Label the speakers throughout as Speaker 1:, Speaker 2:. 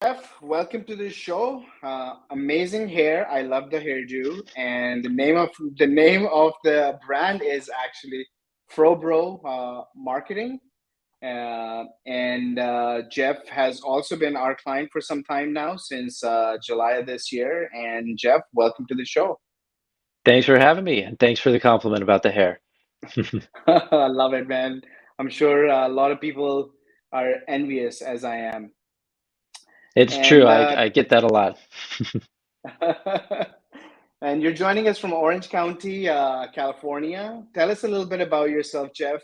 Speaker 1: Jeff, welcome to the show. Amazing hair. I love the hairdo, and the name of the brand is actually FroBro Marketing. And Jeff has also been our client for some time now, since July of this year. And Jeff, welcome to the show.
Speaker 2: Thanks for having me, and thanks for the compliment about the hair.
Speaker 1: I love it, man. I'm sure a lot of people are envious, as I am.
Speaker 2: It's true.
Speaker 1: And
Speaker 2: I get that a lot.
Speaker 1: And you're joining us from Orange County, California. Tell us a little bit about yourself, Jeff.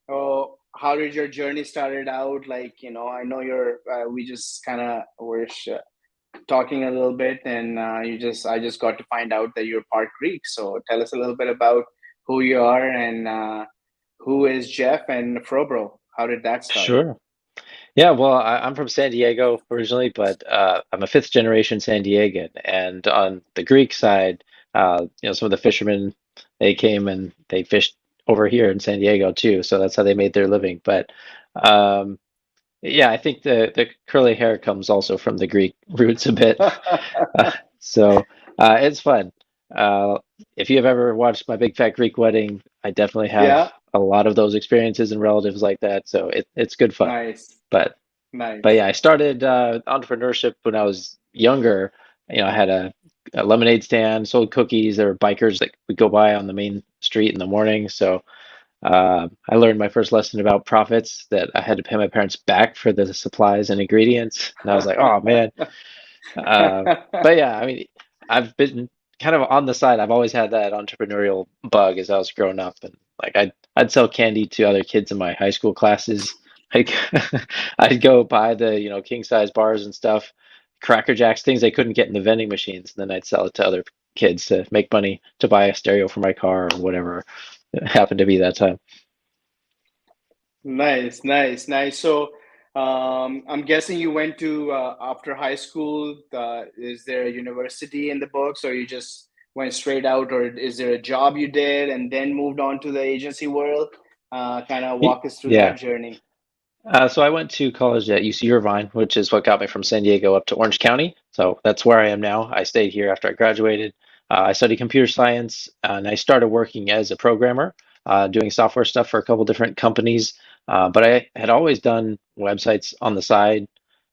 Speaker 1: How did your journey started out? I know we just kind of were talking a little bit, and I just got to find out that you're part Greek. So tell us a little bit about who you are and who is Jeff and Frobro. How did that start?
Speaker 2: Sure. Yeah, well, I'm from San Diego originally, but I'm a fifth generation San Diegan. And on the Greek side, some of the fishermen, they came and they fished over here in San Diego too. So that's how they made their living. But um, yeah, I think the curly hair comes also from the Greek roots a bit. So it's fun. Uh, if you have ever watched My Big Fat Greek Wedding, I definitely have
Speaker 1: Yeah,
Speaker 2: a lot of those experiences and relatives like that. So it's good fun.
Speaker 1: nice,
Speaker 2: But but
Speaker 1: nice.
Speaker 2: yeah, I started entrepreneurship when I was younger. I had a lemonade stand, sold cookies. There were bikers that would go by on the main street in the morning. So I learned my first lesson about profits that I had to pay my parents back for the supplies and ingredients. And I was like, oh man. But yeah, I mean, I've been kind of on the side. I've always had that entrepreneurial bug as I was growing up, and like I'd sell candy to other kids in my high school classes. Like I'd go buy the king size bars and stuff, Cracker Jacks, things they couldn't get in the vending machines, and then I'd sell it to other kids to make money to buy a stereo for my car or whatever it happened to be that time.
Speaker 1: Nice, nice, nice. So, I'm guessing you went to after high school. Is there a university in the books, or you just went straight out, or is there a job you did and then moved on to the agency world? Kind of walk us through that
Speaker 2: Yeah.
Speaker 1: journey.
Speaker 2: So I went to college at UC Irvine, which is what got me from San Diego up to Orange County. So that's where I am now. I stayed here after I graduated. I studied computer science, and I started working as a programmer, doing software stuff for a couple different companies. But I had always done websites on the side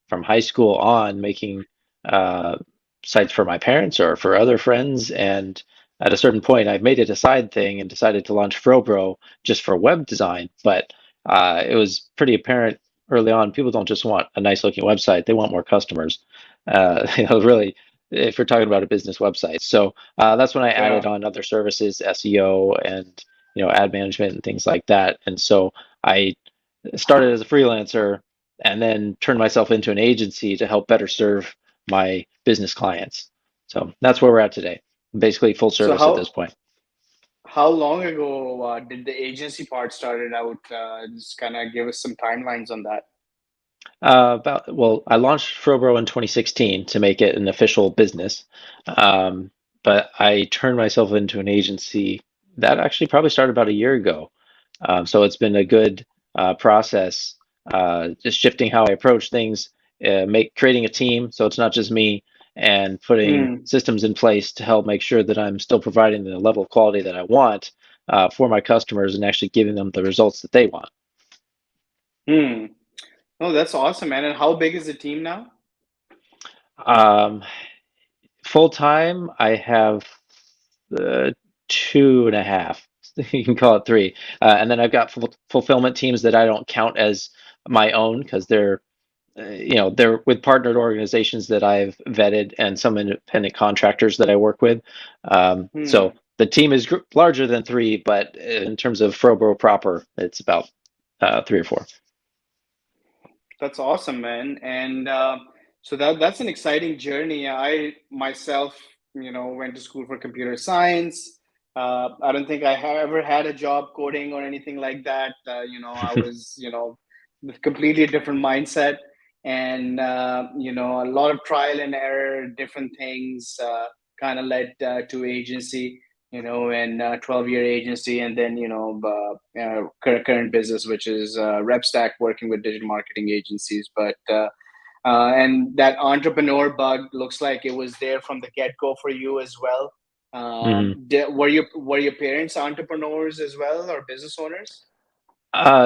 Speaker 2: from high school on, making uh, sites for my parents or for other friends. And at a certain point, I made it a side thing and decided to launch FroBro just for web design. But it was pretty apparent early on, people don't just want a nice looking website, they want more customers. Really, if you're talking about a business website. So that's when I added
Speaker 1: Yeah.
Speaker 2: on other services, SEO and ad management and things like that. And so I started as a freelancer and then turned myself into an agency to help better serve my business clients. So that's where we're at today. Basically full
Speaker 1: So
Speaker 2: service at this
Speaker 1: how
Speaker 2: point.
Speaker 1: how long ago did the agency part started out? Just kind of give us some timelines on that.
Speaker 2: I launched FroBro in 2016 to make it an official business. Um, but I turned myself into an agency that actually probably started about a year ago. So it's been a good process, just shifting how I approach things, creating a team so it's not just me, and putting
Speaker 1: Hmm.
Speaker 2: systems in place to help make sure that I'm still providing the level of quality that I want for my customers and actually giving them the results that they want.
Speaker 1: Hmm. Oh, that's awesome, man. And how big is the team now?
Speaker 2: Um, Full time, I have uh, two and a half. You can call it three. And then I've got fulfillment teams that I don't count as my own because they're with partnered organizations that I've vetted and some independent contractors that I work with. So
Speaker 1: Hmm.
Speaker 2: the team is larger than three, but in terms of Frobro proper, it's about three or four.
Speaker 1: That's awesome, man. And so that's an exciting journey. I myself, went to school for computer science. I don't think I have ever had a job coding or anything like that. I was, with completely different mindset, and a lot of trial and error, different things kind of led to agency. And 12-year agency, and then current business, which is RepStack, working with digital marketing agencies. But And that entrepreneur bug looks like it was there from the get-go for you as well.
Speaker 2: Hmm.
Speaker 1: Were your parents entrepreneurs as well, or business owners?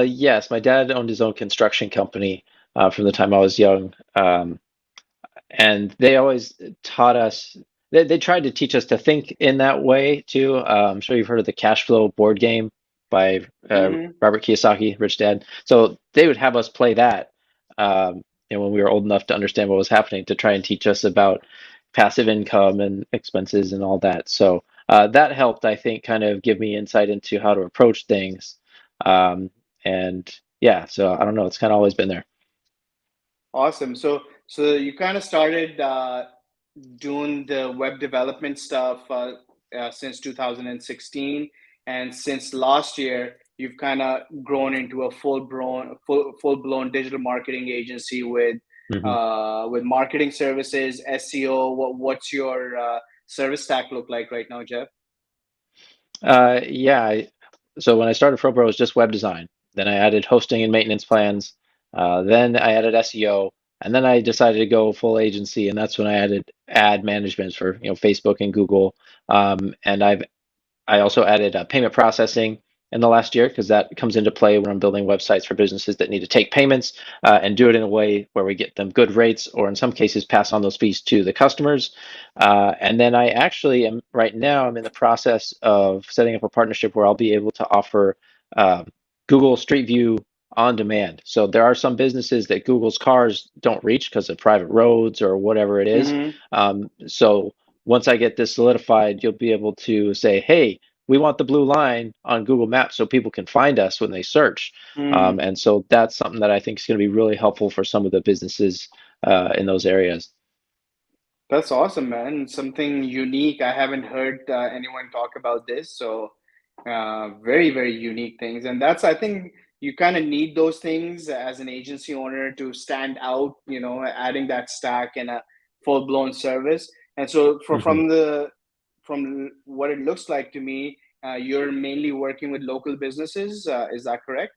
Speaker 2: Yes, my dad owned his own construction company from the time I was young. And they always taught us, they tried to teach us to think in that way too. I'm sure you've heard of the cash flow board game by
Speaker 1: Hmm.
Speaker 2: Robert Kiyosaki, Rich Dad. So they would have us play that, when we were old enough to understand what was happening, to try and teach us about passive income and expenses and all that. So that helped, I think, kind of give me insight into how to approach things. Um, and yeah, so I don't know, it's kind of always been there.
Speaker 1: Awesome. So you kind of started doing the web development stuff since 2016, and since last year, you've kind of grown into a full blown digital marketing agency
Speaker 2: Mhm.
Speaker 1: with marketing services, SEO. What's your service stack look like right now, Jeff?
Speaker 2: Yeah. So when I started FroBro, it was just web design. Then I added hosting and maintenance plans. Then I added SEO, and then I decided to go full agency, and that's when I added ad management for Facebook and Google. And I also added payment processing in the last year because that comes into play when I'm building websites for businesses that need to take payments and do it in a way where we get them good rates, or in some cases pass on those fees to the customers. And then I actually am right now, I'm in the process of setting up a partnership where I'll be able to offer uh, Google Street View on demand. So there are some businesses that Google's cars don't reach because of private roads or whatever it is.
Speaker 1: Mm-hmm.
Speaker 2: So once I get this solidified, you'll be able to say, hey, we want the blue line on Google Maps so people can find us when they search. And so that's something that I think is going to be really helpful for some of the businesses in those areas.
Speaker 1: That's awesome, man. Something unique. I haven't heard anyone talk about this. So, very, very unique things. And that's, I think, you kind of need those things as an agency owner to stand out, adding that stack and a full-blown service. And so,
Speaker 2: Mhm.
Speaker 1: from what it looks like to me, you're mainly working with local businesses. Is that correct?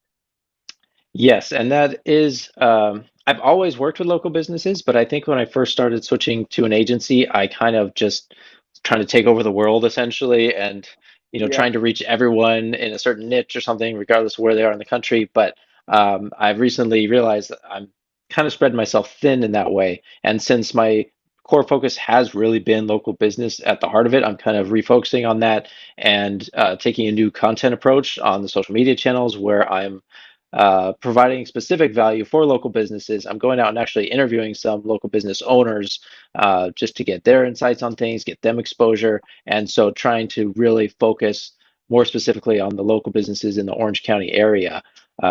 Speaker 2: Yes, and that is, I've always worked with local businesses, but I think when I first started switching to an agency, I kind of just trying to take over the world essentially, and
Speaker 1: Yeah.
Speaker 2: trying to reach everyone in a certain niche or something, regardless of where they are in the country. But I've recently realized that I'm kind of spreading myself thin in that way. And since my core focus has really been local business at the heart of it, I'm kind of refocusing on that and taking a new content approach on the social media channels where I'm providing specific value for local businesses. I'm going out and actually interviewing some local business owners just to get their insights on things, get them exposure, and so trying to really focus more specifically on the local businesses in the Orange County area.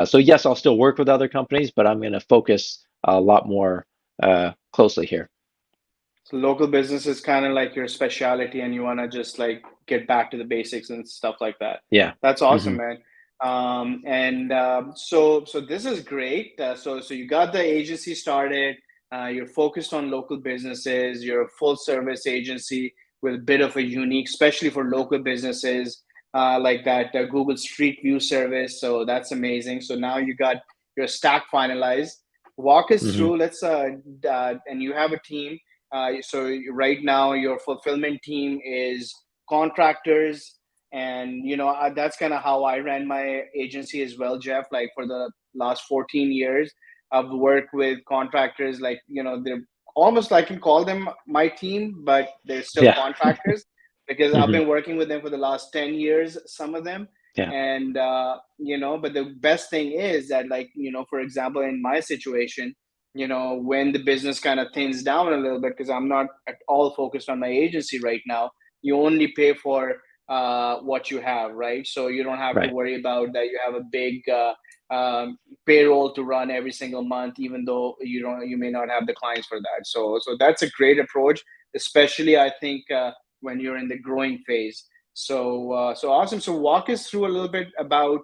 Speaker 2: So yes, I'll still work with other companies, but I'm going to focus a lot more closely here.
Speaker 1: So local business is kind of like your specialty, and you want to just like get back to the basics and stuff like that.
Speaker 2: Yeah.
Speaker 1: That's
Speaker 2: Hmm.
Speaker 1: awesome, man. And so this is great. So you got the agency started. You're focused on local businesses. You're a full service agency with a bit of a unique, especially for local businesses, like that Google Street View service. So that's amazing. So now you got your stack finalized. Walk us
Speaker 2: Hmm.
Speaker 1: through. And you have a team. So right now, your fulfillment team is contractors, and that's kind of how I ran my agency as well, Jeff. Like for the last 14 years, I've worked with contractors. Like they're almost, I can call them my team, but they're still
Speaker 2: Yeah.
Speaker 1: contractors because I've
Speaker 2: Hmm.
Speaker 1: been working with them for the last 10 years. Some of them.
Speaker 2: Yeah.
Speaker 1: And but the best thing is that, like, for example, in my situation, when the business kind of thins down a little bit, because I'm not at all focused on my agency right now, you only pay for what you have, right? So you don't have to
Speaker 2: Right.
Speaker 1: worry about that you have a big payroll to run every single month, even though you may not have the clients for that. So that's a great approach, especially I think when you're in the growing phase. So awesome. So walk us through a little bit about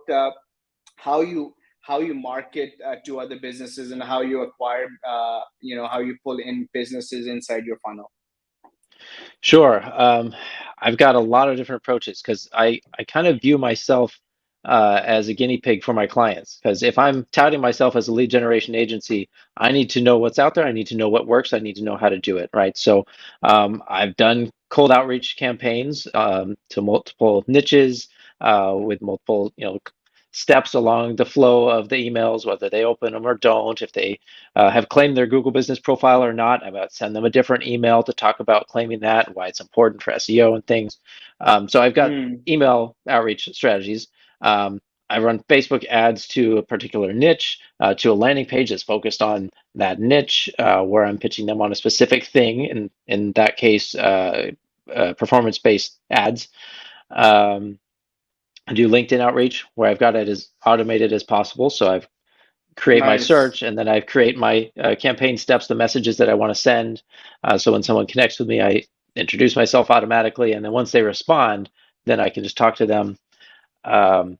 Speaker 1: how you how you market to other businesses, and how you acquire how you pull in businesses inside your funnel.
Speaker 2: Sure. I've got a lot of different approaches because I kind of view myself. as a guinea pig for my clients. Because if I'm touting myself as a lead generation agency, I need to know what's out there. I need to know what works. I need to know how to do it, right? So I've done cold outreach campaigns to multiple niches with multiple, steps along the flow of the emails, whether they open them or don't. If they have claimed their Google business profile or not, I might send them a different email to talk about claiming that and why it's important for SEO and things. So I've got
Speaker 1: Hmm.
Speaker 2: email outreach strategies. Um, I run Facebook ads to a particular niche, to a landing page that's focused on that niche, where I'm pitching them on a specific thing. In that case, performance-based ads. Um, I do LinkedIn outreach where I've got it as automated as possible. So I've create my
Speaker 1: Nice.
Speaker 2: search and then I create my campaign steps, the messages that I want to send. So when someone connects with me, I introduce myself automatically, and then once they respond, then I can just talk to them. Um,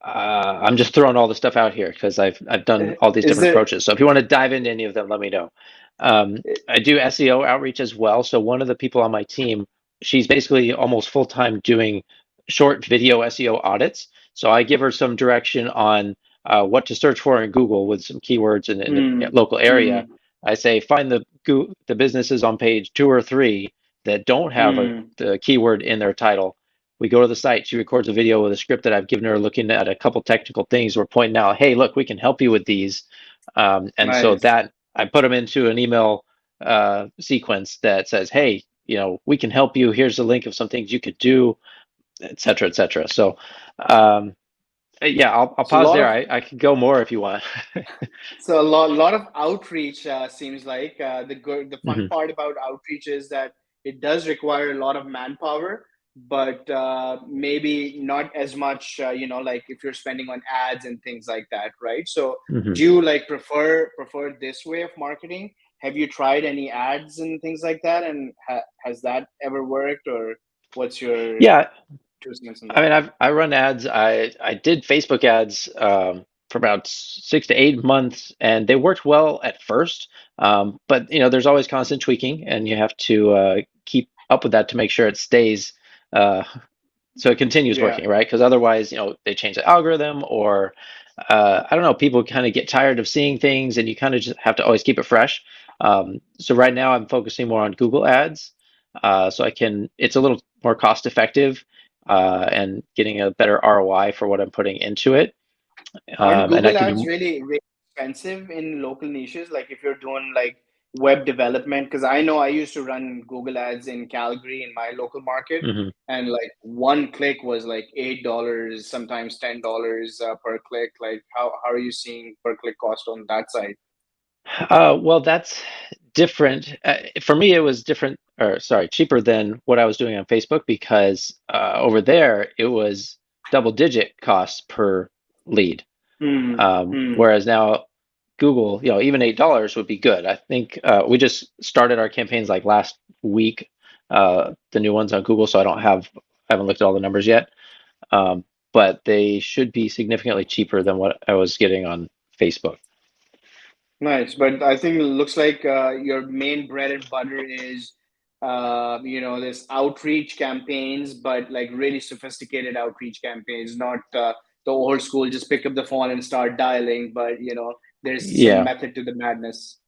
Speaker 2: I'm just throwing all the stuff out here because I've done all these
Speaker 1: Is
Speaker 2: different
Speaker 1: there?
Speaker 2: approaches. So if you want to dive into any of them, let me know. I do SEO outreach as well. So one of the people on my team, she's basically almost full time doing short video SEO audits. So I give her some direction on what to search for in Google with some keywords in the
Speaker 1: Hmm.
Speaker 2: local area.
Speaker 1: Hmm.
Speaker 2: I say find the businesses on page 2 or 3 that don't have
Speaker 1: Hmm.
Speaker 2: the keyword in their title. We go to the site. She records a video with a script that I've given her, looking at a couple technical things. We're pointing out, hey, look, we can help you with these. And so
Speaker 1: Nice.
Speaker 2: that I put them into an email sequence that says, hey, we can help you. Here's a link of some things you could do, et cetera, et cetera. So, um, yeah, I'll
Speaker 1: So a
Speaker 2: pause
Speaker 1: lot
Speaker 2: there.
Speaker 1: of
Speaker 2: I could go more if you want.
Speaker 1: So a lot of outreach seems like the fun
Speaker 2: Hmm.
Speaker 1: part about outreach is that it does require a lot of manpower, but maybe not as much. Like if you're spending on ads and things like that, right? So
Speaker 2: Hmm.
Speaker 1: do you like prefer this way of marketing? Have you tried any ads and things like that, and has that ever worked, or what's your
Speaker 2: Yeah,
Speaker 1: 2 cents on
Speaker 2: I
Speaker 1: that?
Speaker 2: mean, I run ads. I did Facebook ads for about 6 to 8 months, and they worked well at first. But there's always constant tweaking, and you have to keep up with that to make sure it stays. Uh, so it continues
Speaker 1: Yeah.
Speaker 2: working, right? Because otherwise, they change the algorithm, or I don't know, people kind of get tired of seeing things, and you kind of just have to always keep it fresh. So right now, I'm focusing more on Google Ads, so it's a little more cost effective, and getting a better ROI for what I'm putting into it,
Speaker 1: Aren't
Speaker 2: and I
Speaker 1: Google
Speaker 2: can
Speaker 1: ads
Speaker 2: do.
Speaker 1: really expensive in local niches? Like if you're doing like web development, because I know I used to run Google ads in Calgary in my local market,
Speaker 2: Mhm.
Speaker 1: and like one click was like $8, sometimes $10 per click. Like how are you seeing per click cost on that side?
Speaker 2: Well, that's different. For me, it was different, or sorry, cheaper than what I was doing on Facebook because over there it was double-digit costs per lead.
Speaker 1: Hmm. Hmm.
Speaker 2: Whereas now Google, even $8 would be good. I think we just started our campaigns like last week, the new ones on Google, so I haven't looked at all the numbers yet. Um, but they should be significantly cheaper than what I was getting on Facebook.
Speaker 1: Nice, but I think it looks like your main bread and butter is, this outreach campaigns, but like really sophisticated outreach campaigns, not the old school, just pick up the phone and start dialing, but there's some
Speaker 2: Yeah.
Speaker 1: method to the madness.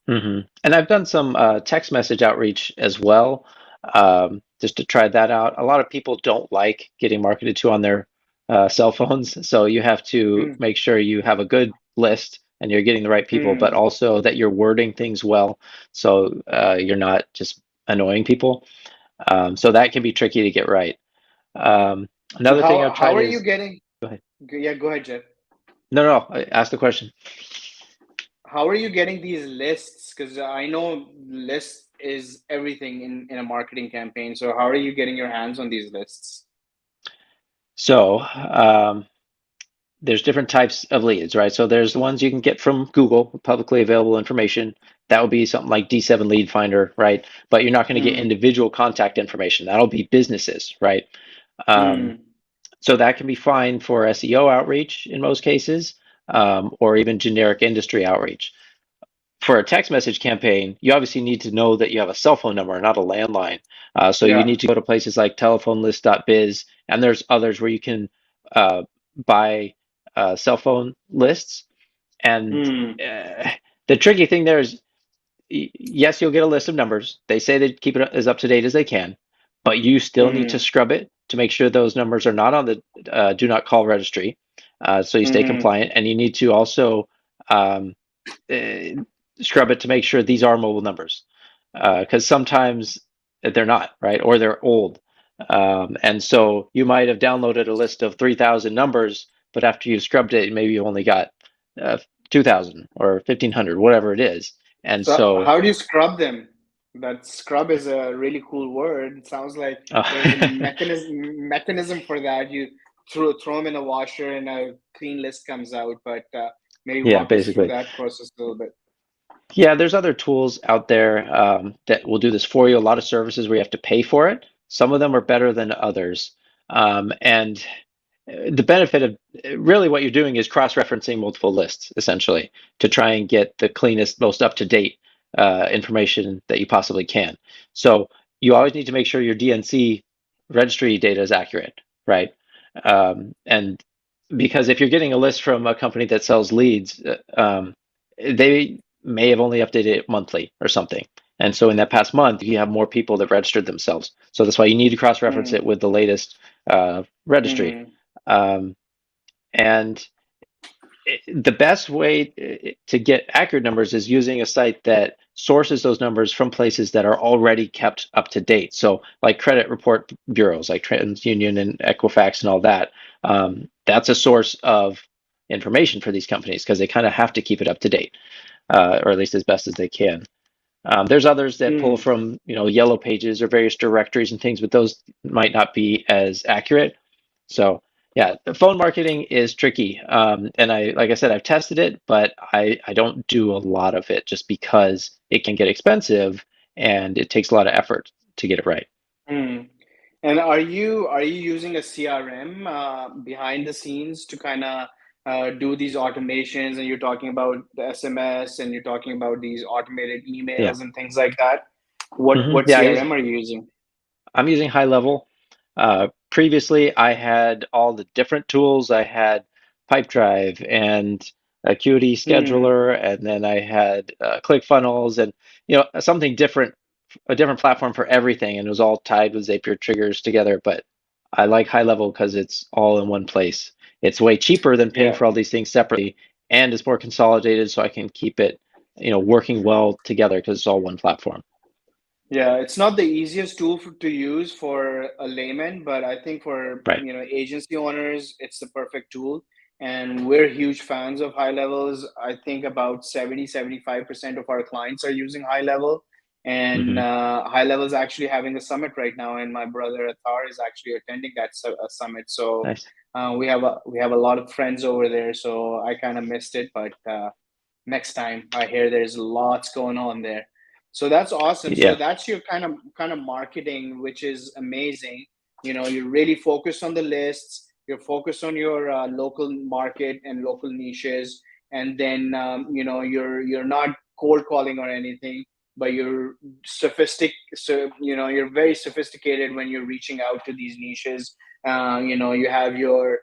Speaker 2: And I've done some text message outreach as well, just to try that out. A lot of people don't like getting marketed to on their cell phones, so you have to
Speaker 1: Hmm.
Speaker 2: make sure you have a good list and you're getting the right people, but
Speaker 1: Hmm.
Speaker 2: also that you're wording things well, so you're not just annoying people. So that can be tricky to get right.
Speaker 1: So
Speaker 2: Another thing I've
Speaker 1: how
Speaker 2: tried
Speaker 1: are you
Speaker 2: is,
Speaker 1: getting?
Speaker 2: go ahead.
Speaker 1: Yeah, go ahead, Jeff.
Speaker 2: No, no, ask the question.
Speaker 1: How are you getting these lists? Because I know list is everything in a marketing campaign. So how are you getting your hands on these lists?
Speaker 2: So, there's different types of leads, right? So there's the ones you can get from Google, publicly available information. That would be something like D7 Lead Finder, right? But you're not going to get
Speaker 1: Hmm.
Speaker 2: individual contact information. That'll be businesses, right? Um,
Speaker 1: Hmm.
Speaker 2: so that can be fine for SEO outreach in most cases, or even generic industry outreach. For a text message campaign, you obviously need to know that you have a cell phone number, not a landline. So you
Speaker 1: Yeah.
Speaker 2: need to go to places like telephonelist.biz, and there's others where you can buy cell phone lists. And
Speaker 1: Mm,
Speaker 2: uh, the tricky thing there is, yes, you'll get a list of numbers. They say they keep it as up to date as they can, but you still need to
Speaker 1: mm,
Speaker 2: scrub it to make sure those numbers are not on the do not call registry, so you stay
Speaker 1: mm.
Speaker 2: compliant. And you need to also um, uh, scrub it to make sure these are mobile numbers, because sometimes they're not, right? Or they're old. And so you might have downloaded a list of 3,000 numbers, but after you've scrubbed it, maybe you only got uh, 2,000 or 1,500, whatever it is. And
Speaker 1: So
Speaker 2: so,
Speaker 1: how do you scrub them? That scrub is a really cool word. It sounds like there's a
Speaker 2: uh,
Speaker 1: mechanism for that. You throw them in a washer and a clean list comes out. But maybe
Speaker 2: yeah,
Speaker 1: walk us through
Speaker 2: basically.
Speaker 1: that process a little bit.
Speaker 2: Yeah, there's other tools out there that will do this for you. A lot of services where you have to pay for it. Some of them are better than others. And the benefit of really what you're doing is cross-referencing multiple lists, essentially, to try and get the cleanest, most up-to-date information that you possibly can. So you always need to make sure your DNC registry data is accurate, right? And because if you're getting a list from a company that sells leads, they may have only updated it monthly or something. And so in that past month, you have more people that registered themselves. So that's why you need to cross-reference it
Speaker 1: Mm,
Speaker 2: with the latest registry.
Speaker 1: mm,
Speaker 2: Um, and the best way to get accurate numbers is using a site that sources those numbers from places that are already kept up to date. So, like credit report bureaus, like TransUnion and Equifax and all that. That's a source of information for these companies because they kind of have to keep it up to date, or at least as best as they can. There's others that pull
Speaker 1: mm.
Speaker 2: from, yellow pages or various directories and things, but those might not be as accurate. So yeah, the phone marketing is tricky. And like I said, I've tested it, but I don't do a lot of it just because it can get expensive and it takes a lot of effort to get it right.
Speaker 1: Mm. And are you using a CRM behind the scenes to kind of do these automations? And you're talking about the SMS, and you're talking about these automated
Speaker 2: Yeah.
Speaker 1: emails and things like that. What
Speaker 2: Yeah,
Speaker 1: CRM are you using?
Speaker 2: I'm using high level. Previously, I had all the different tools. I had Pipedrive and Acuity
Speaker 1: Hmm.
Speaker 2: Scheduler, and then I had ClickFunnels, and something different, a different platform for everything, and it was all tied with Zapier triggers together. But I like high level because it's all in one place. It's way cheaper than paying
Speaker 1: Yeah.
Speaker 2: for all these things separately, and it's more consolidated, so I can keep it, working well together because it's all one platform.
Speaker 1: Yeah, it's not the easiest tool to use for a layman, but I think for,
Speaker 2: Right.
Speaker 1: agency owners, it's the perfect tool. And we're huge fans of high levels. I think about 70-75% of our clients are using high level. And
Speaker 2: Hmm.
Speaker 1: high level is actually having a summit right now, and my brother Athar is actually attending that summit. So
Speaker 2: Nice.
Speaker 1: we have a lot of friends over there. So I kind of missed it, but next time. I hear there's lots going on there. So that's awesome. So
Speaker 2: Yeah.
Speaker 1: that's your kind of marketing, which is amazing. You're really focused on the lists. You're focused on your local market and local niches, and then you're not cold calling or anything, but you're sophistic. So you're very sophisticated when you're reaching out to these niches. You have your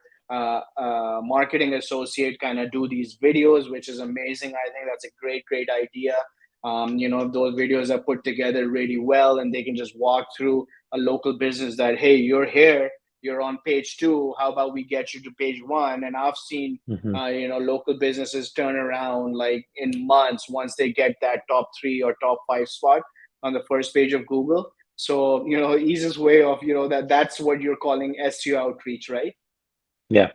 Speaker 1: marketing associate kind of do these videos, which is amazing. I think that's a great idea. If those videos are put together really well, and they can just walk through a local business that, hey, you're here, you're on page two. How about we get you to page one? And I've seen,
Speaker 2: Hmm.
Speaker 1: local businesses turn around like in months once they get that top three or top five spot on the first page of Google. So, easiest way of, that's what you're calling SEO outreach, right?
Speaker 2: Yeah.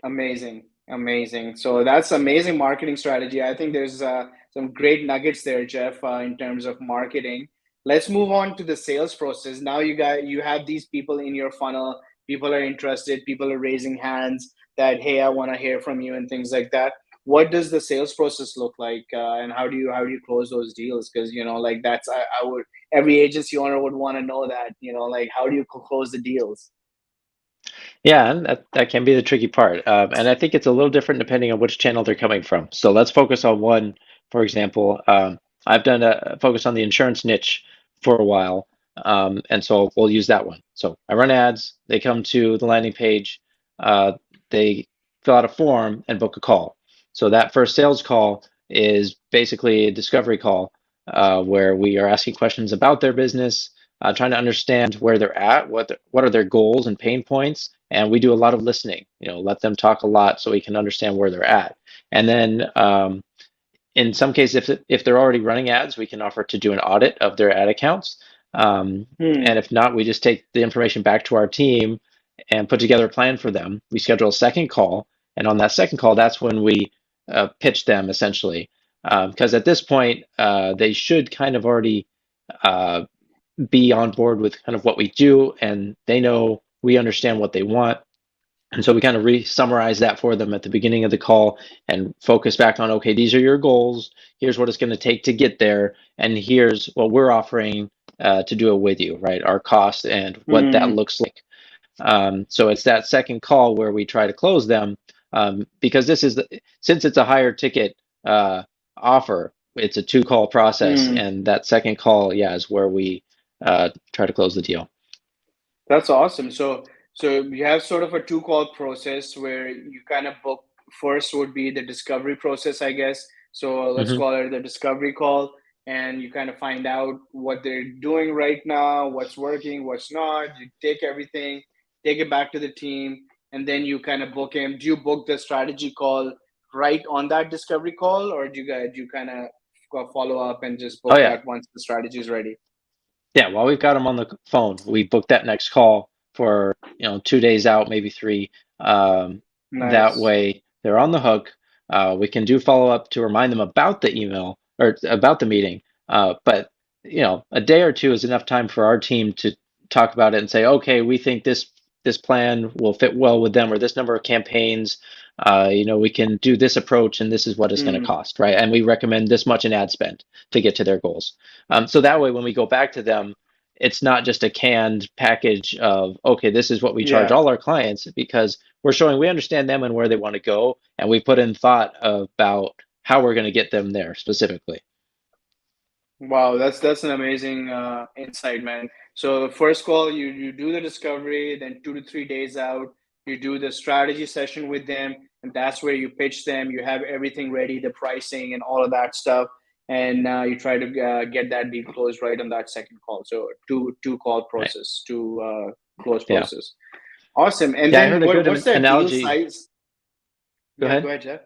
Speaker 1: Amazing, amazing. So that's amazing marketing strategy. I think there's some great nuggets there, Jeff, in terms of marketing. Let's move on to the sales process. Now you have these people in your funnel. People are interested. People are raising hands that, hey, I want to hear from you and things like that. What does the sales process look like, and how do you close those deals? Because like that's I would every agency owner would want to know that, like how do you close the deals?
Speaker 2: Yeah, and that can be the tricky part. And I think it's a little different depending on which channel they're coming from. So let's focus on one, for example. I've done a focus on the insurance niche for a while. And so we'll use that one. So I run ads, they come to the landing page, uh, they fill out a form and book a call. So that first sales call is basically a discovery call where we are asking questions about their business, trying to understand where they're at, what are their goals and pain points, and we do a lot of listening. Let them talk a lot so we can understand where they're at. And then in some cases, if they're already running ads, we can offer to do an audit of their ad accounts. And
Speaker 1: Hmm.
Speaker 2: if not, we just take the information back to our team and put together a plan for them. We schedule a second call, and on that second call, that's when we pitch them essentially. Because at this point, they should kind of already uh, be on board with kind of what we do, and they know we understand what they want. And so we kind of re-summarize that for them at the beginning of the call and focus back on, okay, these are your goals. Here's what it's going to take to get there. And here's what we're offering to do it with you, right? Our cost and what that
Speaker 1: Hmm.
Speaker 2: looks like. So it's that second call where we try to close them because since it's a higher ticket offer, it's a two call process.
Speaker 1: Hmm.
Speaker 2: And that second call, yeah, is where we try to close the deal.
Speaker 1: That's awesome. So you have sort of a two call process where you kind of book first would be the discovery process, I guess. So let's
Speaker 2: Hmm.
Speaker 1: call it the discovery call, and you kind of find out what they're doing right now, what's working, what's not. You take everything, take it back to the team, and then you kind of book him. Do you book the strategy call right on that discovery call, or do you kind of follow up and just
Speaker 2: Oh,
Speaker 1: book
Speaker 2: yeah.
Speaker 1: that once the strategy is ready?
Speaker 2: Yeah, while we've got them on the phone, we book that next call for, 2 days out, maybe three. That
Speaker 1: Nice.
Speaker 2: way they're on the hook. We can do follow up to remind them about the email or about the meeting. But, a day or two is enough time for our team to talk about it and say, okay, we think this plan will fit well with them or this number of campaigns. We can do this approach and this is what it's going to
Speaker 1: Hmm.
Speaker 2: cost, right? And we recommend this much in ad spend to get to their goals. So that way, when we go back to them, it's not just a canned package of, okay, this is what we charge
Speaker 1: Yeah.
Speaker 2: all our clients because we're showing we understand them and where they want to go. And we put in thought about how we're going to get them there specifically.
Speaker 1: Wow, that's an amazing insight, man. So first call, you do the discovery, then 2 to 3 days out, you do the strategy session with them, and that's where you pitch them. You have everything ready, the pricing and all of that stuff, and you try to get that deal closed right on that second call. So two call
Speaker 2: Right.
Speaker 1: process, two close
Speaker 2: Yeah.
Speaker 1: process. Awesome. And
Speaker 2: Yeah. I heard
Speaker 1: then
Speaker 2: a good
Speaker 1: what's that deal
Speaker 2: analogy.
Speaker 1: size?
Speaker 2: Go
Speaker 1: Yeah, go
Speaker 2: ahead.
Speaker 1: ahead, Jeff.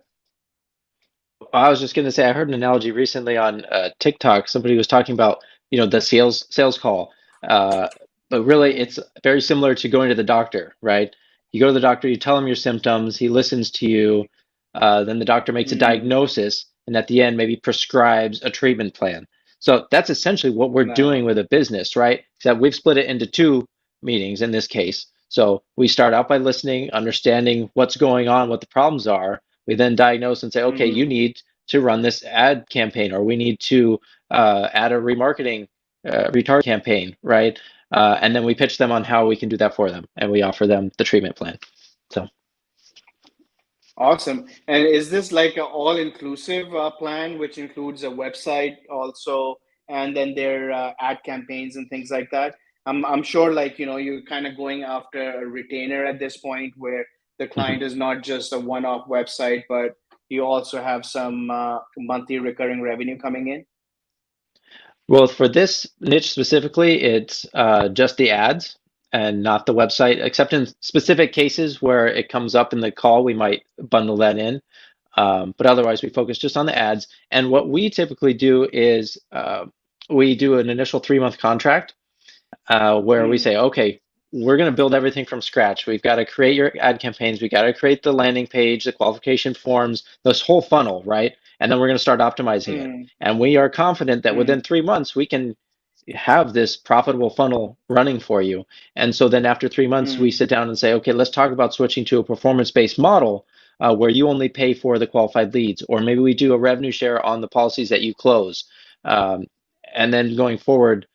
Speaker 2: I was just going to say, I heard an analogy recently on TikTok. Somebody was talking about, the sales call. Uh, but really,
Speaker 1: Hmm.
Speaker 2: it's very similar to going to the doctor, right? You go to the doctor, you tell him your symptoms, he listens to you, then the doctor makes a
Speaker 1: Hmm.
Speaker 2: diagnosis, and at the end, maybe prescribes a treatment plan. So that's essentially what we're doing
Speaker 1: Nice.
Speaker 2: with a business, right? Except we've split it into two meetings in this case. So we start out by listening, understanding what's going on, what the problems are. We then diagnose and say, okay, you
Speaker 1: Hmm.
Speaker 2: need to run this ad campaign, or we need to add a retarget campaign, right? And then we pitch them on how we can do that for them, and we offer them the treatment plan. So,
Speaker 1: Awesome. And is this like an all-inclusive plan, which includes a website also, and then their ad campaigns and things like that? I'm sure, like, you're kind of going after a retainer at this point where the
Speaker 2: mhm.
Speaker 1: client is not just a one-off website, but you also have some monthly recurring revenue coming in.
Speaker 2: Well, for this niche specifically, it's just the ads and not the website, except in specific cases where it comes up in the call, we might bundle that in. But otherwise, we focus just on the ads. And what we typically do is we do an initial 3-month contract where we
Speaker 1: Hmm.
Speaker 2: say, okay, we're going to build everything from scratch. We've got to create your ad campaigns. We got to create the landing page, the qualification forms, this whole funnel, right? And then we're going to start optimizing it.
Speaker 1: Hmm.
Speaker 2: And we are confident that
Speaker 1: Hmm.
Speaker 2: within 3 months, we can have this profitable funnel running for you. And so then after 3 months, we
Speaker 1: Hmm.
Speaker 2: sit down and say, okay, let's talk about switching to a performance-based model where you only pay for the qualified leads, or maybe we do a revenue share on the policies that you close. Um, and then going forward,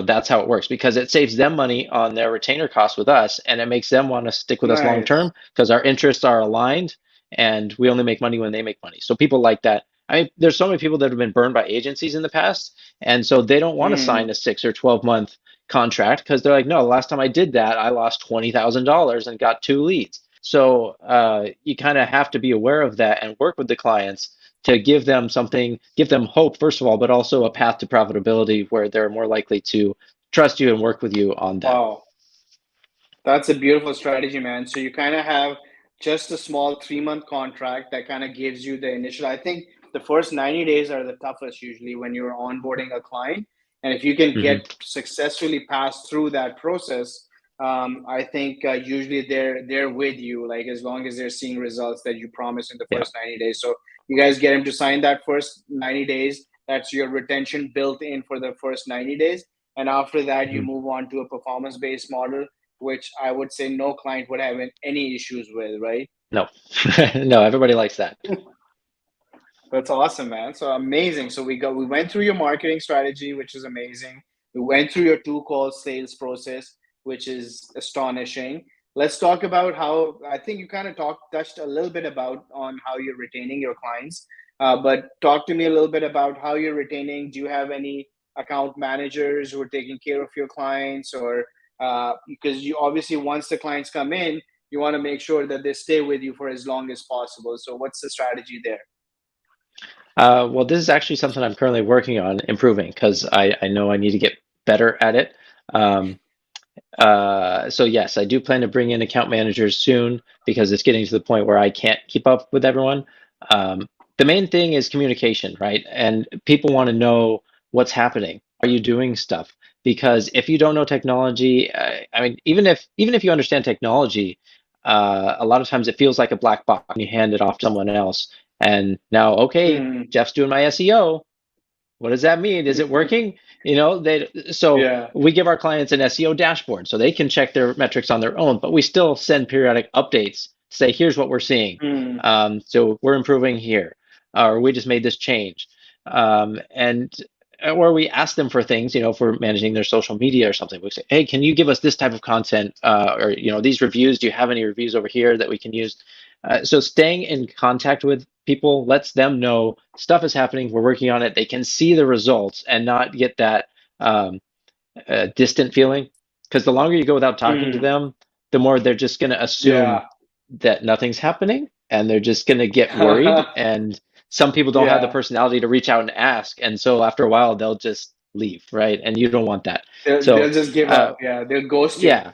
Speaker 2: that's how it works because it saves them money on their retainer costs with us, and it makes them want to stick with us long
Speaker 1: Nice.
Speaker 2: term because our interests are aligned, and we only make money when they make money. So people like that. I mean, there's so many people that have been burned by agencies in the past, and so they don't want to sign
Speaker 1: Hmm.
Speaker 2: a 6 or 12 month, contract because they're like, no, the last time I did that, I lost $20,000 and got 2 leads. So you kind of have to be aware of that and work with the clients to give them something, give them hope, first of all, but also a path to profitability where they're more likely to trust you and work with you on that.
Speaker 1: Wow. That's a beautiful strategy, man. So you kind of have just a small 3 month contract that kind of gives you the initial. I think the first 90 days are the toughest usually when you're onboarding a client. And if you can
Speaker 2: Hmm.
Speaker 1: get successfully pass through that process, I think usually they're with you, like as long as they're seeing results that you promised in the
Speaker 2: Yeah.
Speaker 1: first 90 days. So you guys get them to sign that first 90 days. That's your retention built in for the first 90 days. And after that, you
Speaker 2: Hmm.
Speaker 1: move on to a performance based model which I would say no client would have any issues with, right?
Speaker 2: No, no, everybody likes that.
Speaker 1: That's awesome, man. So amazing. So we went through your marketing strategy, which is amazing. We went through your two call sales process, which is astonishing. Let's talk about how I think you kind of touched a little bit about on how you're retaining your clients. But talk to me a little bit about how you're retaining. Do you have any account managers who are taking care of your clients, or because you obviously once the clients come in, you want to make sure that they stay with you for as long as possible. So what's the strategy there?
Speaker 2: Well, this is actually something I'm currently working on improving because I know I need to get better at it. Um, so yes, I do plan to bring in account managers soon because it's getting to the point where I can't keep up with everyone. Um, the main thing is communication, right? And people want to know what's happening. Are you doing stuff? Because if you don't know technology, I mean, even if you understand technology, a lot of times it feels like a black box when you hand it off to someone else. And now, okay,
Speaker 1: Hmm.
Speaker 2: Jeff's doing my SEO. What does that mean? Is it working? So
Speaker 1: Yeah.
Speaker 2: we give our clients an SEO dashboard so they can check their metrics on their own, but we still send periodic updates to say, here's what we're seeing.
Speaker 1: Hmm.
Speaker 2: So we're improving here, or we just made this change. And or we ask them for things, for managing their social media or something. We say, hey, can you give us this type of content, or these reviews? Do you have any reviews over here that we can use? So staying in contact with people lets them know stuff is happening. We're working on it. They can see the results and not get that um, distant feeling. Because the longer you go without talking to
Speaker 1: Hmm.
Speaker 2: them, the more they're just going to assume
Speaker 1: Yeah.
Speaker 2: that nothing's happening, and they're just going to get worried. And some people don't have the
Speaker 1: Yeah.
Speaker 2: personality to reach out and ask, and so after a while they'll just leave, right? And you don't want that.
Speaker 1: They'll
Speaker 2: So
Speaker 1: just give
Speaker 2: uh,
Speaker 1: up. Yeah. They'll ghost you.
Speaker 2: yeah,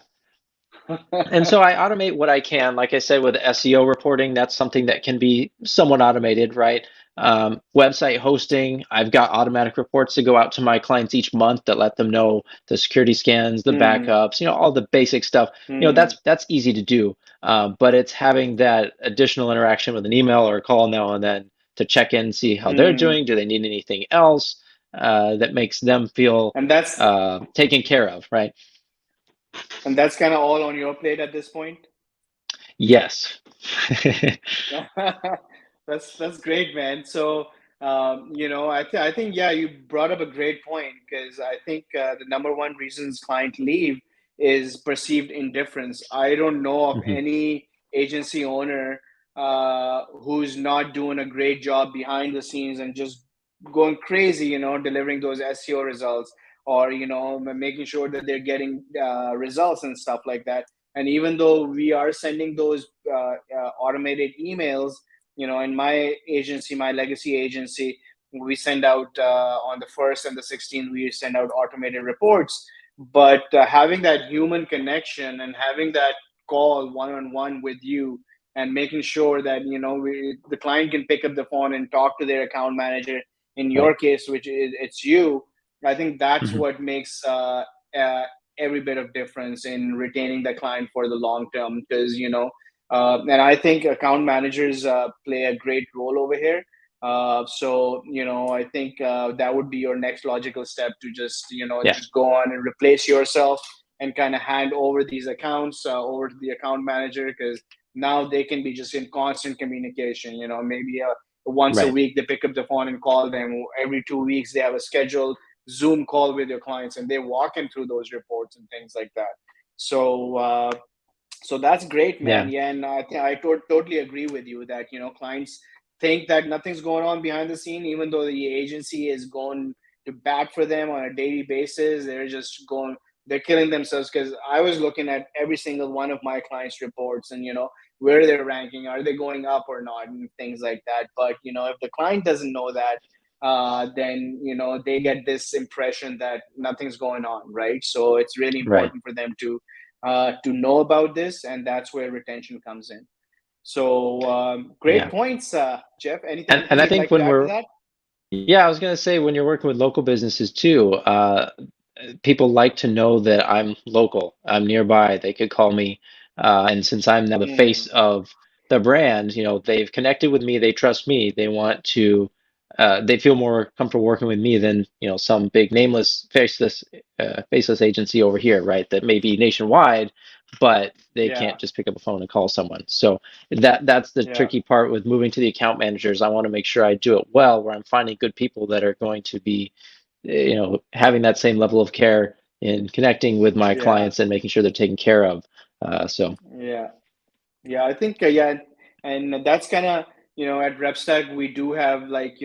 Speaker 2: and so I automate what I can. Like I said, with SEO reporting, that's something that can be somewhat automated, right? Website hosting, I've got automatic reports that go out to my clients each month that let them know the security scans, the
Speaker 1: Hmm.
Speaker 2: backups, all the basic stuff.
Speaker 1: Hmm.
Speaker 2: That's easy to do. But it's having that additional interaction with an email or a call now and then to check in, see how they're
Speaker 1: Hmm.
Speaker 2: doing. Do they need anything else that makes them feel
Speaker 1: And that's
Speaker 2: taken care of, right?
Speaker 1: and that's kind of all on your plate at this point.
Speaker 2: Yes.
Speaker 1: That's great, man. So, I think yeah, you brought up a great point because I think the number one reasons client leave is perceived indifference. I don't know of
Speaker 2: Mhm.
Speaker 1: any agency owner who's not doing a great job behind the scenes and just going crazy, delivering those SEO results or making sure that they're getting results and stuff like that. And even though we are sending those automated emails, in my agency, my legacy agency, we send out on the 1st and the 16th, we send out automated reports. But having that human connection and having that call one on one with you and making sure that, the client can pick up the phone and talk to their account manager, in
Speaker 2: Right.
Speaker 1: your case, which is it's you, I think that's
Speaker 2: Mhm.
Speaker 1: what makes uh, every bit of difference in retaining the client for the long term because and I think account managers play a great role over here. So I think that would be your next logical step to just
Speaker 2: Yeah.
Speaker 1: just go on and replace yourself and kind of hand over these accounts over to the account manager because now they can be just in constant communication. Maybe once a
Speaker 2: Right.
Speaker 1: week they pick up the phone and call them. Every 2 weeks they have a scheduled Zoom call with your clients and they walk in through those reports and things like that. So that's great, man.
Speaker 2: Yeah.
Speaker 1: Yeah, and I totally agree with you that clients think that nothing's going on behind the scene, even though the agency is going to bat for them on a daily basis. They're just going they're killing themselves, because I was looking at every single one of my clients' reports, and where they're ranking, are they going up or not, and things like that. But if the client doesn't know that, then they get this impression that nothing's going on, right? So it's really
Speaker 2: Right.
Speaker 1: important for them to know about this, and that's where retention comes in. So great
Speaker 2: Yeah.
Speaker 1: points, Jeff.
Speaker 2: And
Speaker 1: Anything
Speaker 2: I
Speaker 1: you'd
Speaker 2: think
Speaker 1: like to
Speaker 2: when
Speaker 1: add to
Speaker 2: we're
Speaker 1: that?
Speaker 2: Yeah, I was gonna say when you're working with local businesses too, people like to know that I'm local, I'm nearby. They could call me, and since I'm now the face
Speaker 1: Mm,
Speaker 2: of the brand, they've connected with me, they trust me, they want to, they feel more comfortable working with me than some big nameless, faceless agency over here, right? That may be nationwide, but they
Speaker 1: yeah,
Speaker 2: can't just pick up a phone and call someone. So that's the
Speaker 1: yeah,
Speaker 2: tricky part with moving to the account managers. I want to make sure I do it well, where I'm finding good people that are going to be, having that same level of care in connecting with my
Speaker 1: yeah,
Speaker 2: clients and making sure they're taken care of. So
Speaker 1: yeah. Yeah, I think yeah, and that's kind of at Repstack we do have, like,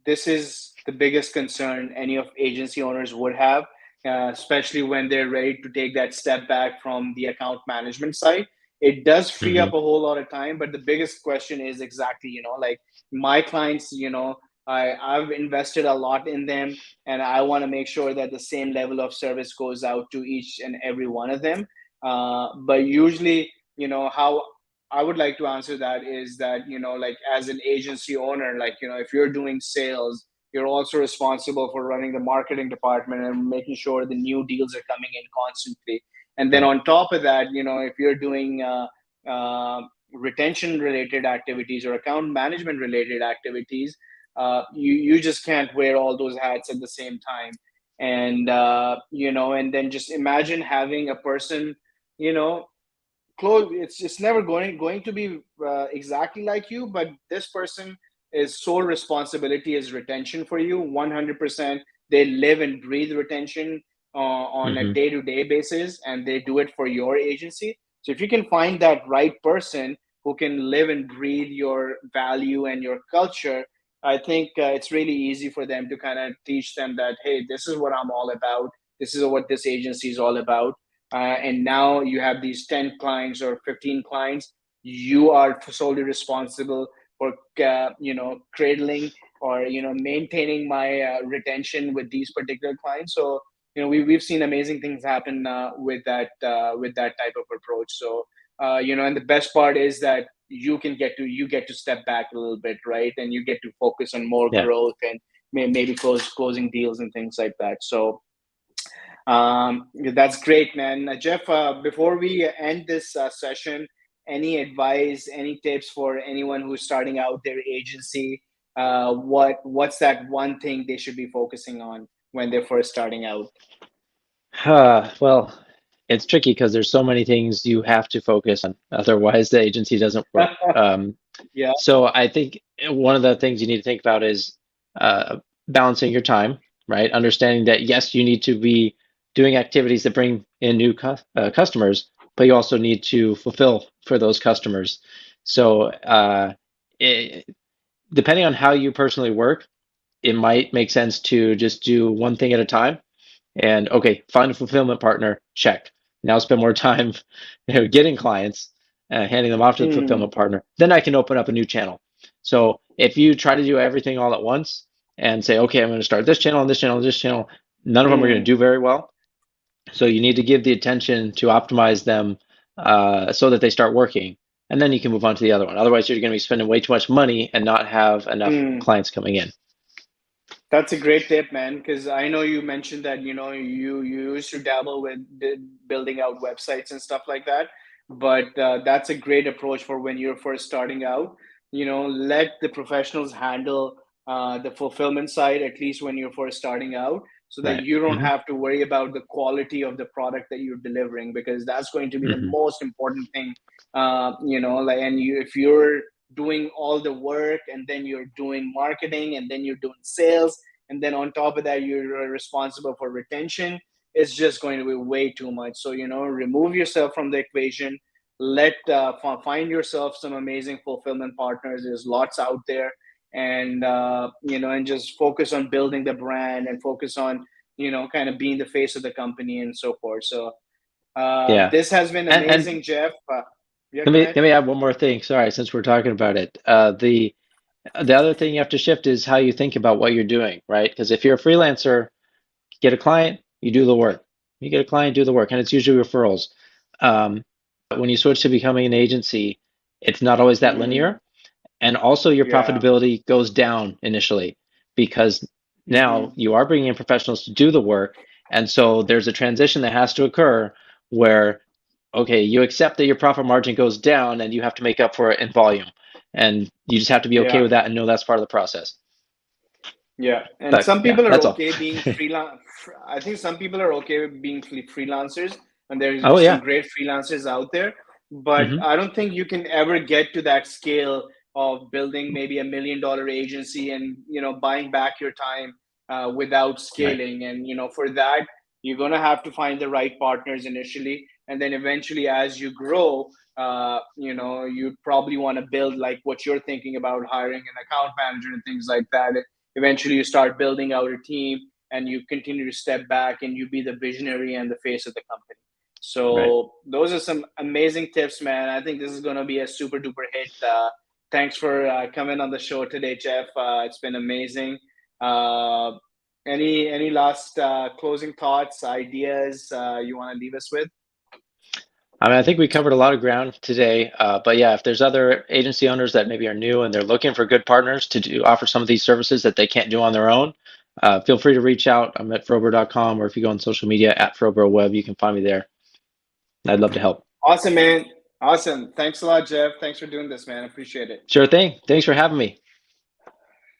Speaker 1: this is the biggest concern any of agency owners would have, especially when they're ready to take that step back from the account management side. It does free up
Speaker 2: mhm,
Speaker 1: a whole lot of time, but the biggest question is exactly, like, my clients, I've invested a lot in them, and I want to make sure that the same level of service goes out to each and every one of them. But usually, how I would like to answer that is that, like, as an agency owner, like, if you're doing sales, you're also responsible for running the marketing department and making sure the new deals are coming in constantly. And then
Speaker 2: right.
Speaker 1: on top of that, if you're doing uh, retention related activities or account management related activities, you just can't wear all those hats at the same time. And and then just imagine having a person, you know close, it's never going to be exactly like you, but this person is sole responsibility is retention for you 100%. They live and breathe retention on a
Speaker 2: Hmm.
Speaker 1: day-to-day basis, and they do it for your agency. So if you can find that right person who can live and breathe your value and your culture, I think it's really easy for them to kind of teach them that, hey, this is what I'm all about, this is what this agency is all about. And now you have these 10 clients or 15 clients, you are solely responsible for cradling or maintaining my retention with these particular clients. So we've seen amazing things happen with that type of approach. So and the best part is that you get to step back a little bit, right? And you get to focus on more
Speaker 2: Yeah.
Speaker 1: growth and maybe closing deals and things like that. So that's great, man. Jeff, before we end this session, any advice, any tips for anyone who's starting out their agency? What's that one thing they should be focusing on when they're first starting out?
Speaker 2: Well, it's tricky because there's so many things you have to focus on. Otherwise, the agency doesn't work.
Speaker 1: Yeah.
Speaker 2: So I think one of the things you need to think about is balancing your time, right? Understanding that yes, you need to be doing activities that bring in new customers, but you also need to fulfill for those customers. So it, depending on how you personally work, it might make sense to just do one thing at a time and okay, find a fulfillment partner, check. Now spend more time, getting clients, handing them off to the
Speaker 1: Mm,
Speaker 2: fulfillment partner. Then I can open up a new channel. So if you try to do everything all at once and say, okay, I'm going to start this channel and this channel and this channel, none of them are going to
Speaker 1: mm,
Speaker 2: do very well. So you need to give the attention to optimize them so that they start working, and then you can move on to the other one. Otherwise, you're going to be spending way too much money and not have enough
Speaker 1: mm.
Speaker 2: clients coming in.
Speaker 1: That's a great tip, man. Because I know you mentioned that you used to dabble with building out websites and stuff like that, but that's a great approach for when you're first starting out. Let the professionals handle the fulfillment side, at least when you're first starting out, so that
Speaker 2: Right.
Speaker 1: you don't
Speaker 2: Hmm.
Speaker 1: have to worry about the quality of the product that you're delivering, because that's going to be the
Speaker 2: Hmm.
Speaker 1: most important thing. Like, and if you're doing all the work, and then you're doing marketing, and then you're doing sales, and then on top of that you're responsible for retention, it's just going to be way too much. So remove yourself from the equation. Let find yourself some amazing fulfillment partners. There's lots out there. And and just focus on building the brand, and focus on kind of being the face of the company and so forth. So
Speaker 2: Yeah.
Speaker 1: this has been
Speaker 2: And
Speaker 1: amazing, Jeff. Yeah,
Speaker 2: let
Speaker 1: go
Speaker 2: me
Speaker 1: ahead.
Speaker 2: let me add one more thing. Sorry, since we're talking about it. The other thing you have to shift is how you think about what you're doing, right? Because if you're a freelancer, get a client, you do the work. You get a client, do the work, and it's usually referrals. But when you switch to becoming an agency, it's not always that
Speaker 1: Hmm.
Speaker 2: linear. And also your
Speaker 1: Yeah.
Speaker 2: profitability goes down initially because now
Speaker 1: Hmm.
Speaker 2: you are bringing in professionals to do the work. And so there's a transition that has to occur where, okay, you accept that your profit margin goes down and you have to make up for it in volume. And you just have to be okay
Speaker 1: Yeah.
Speaker 2: with that and know that's part of the process.
Speaker 1: Yeah, and
Speaker 2: But
Speaker 1: some
Speaker 2: yeah,
Speaker 1: people are
Speaker 2: that's all.
Speaker 1: okay being freelance. I think some people are okay with being freelancers, and
Speaker 2: Oh,
Speaker 1: there's some
Speaker 2: yeah.
Speaker 1: great freelancers out there. But
Speaker 2: Hmm.
Speaker 1: I don't think you can ever get to that scale of building maybe $1 million agency and buying back your time without
Speaker 2: Right.
Speaker 1: scaling. And for that, you're gonna have to find the right partners initially, and then eventually, as you grow, you probably want to build like what you're thinking about hiring an account manager and things like that. Eventually you start building out a team and you continue to step back and you be the visionary and the face of the company.
Speaker 2: Right.
Speaker 1: So those are some amazing tips, man. I think this is going to be a super duper hit. Thanks for coming on the show today, Jeff. It's been amazing. uh, any last closing thoughts, ideas you want to leave us with?
Speaker 2: I mean, I think we covered a lot of ground today, but yeah, if there's other agency owners that maybe are new and they're looking for good partners to do offer some of these services that they can't do on their own, feel free to reach out. I'm at FroBro.com, or if you go on social media at FroBroWeb, you can find me there. I'd love to help.
Speaker 1: Awesome, man. Awesome. Thanks a lot, Jeff. Thanks for doing this, man. Appreciate it.
Speaker 2: Sure thing. Thanks for having me.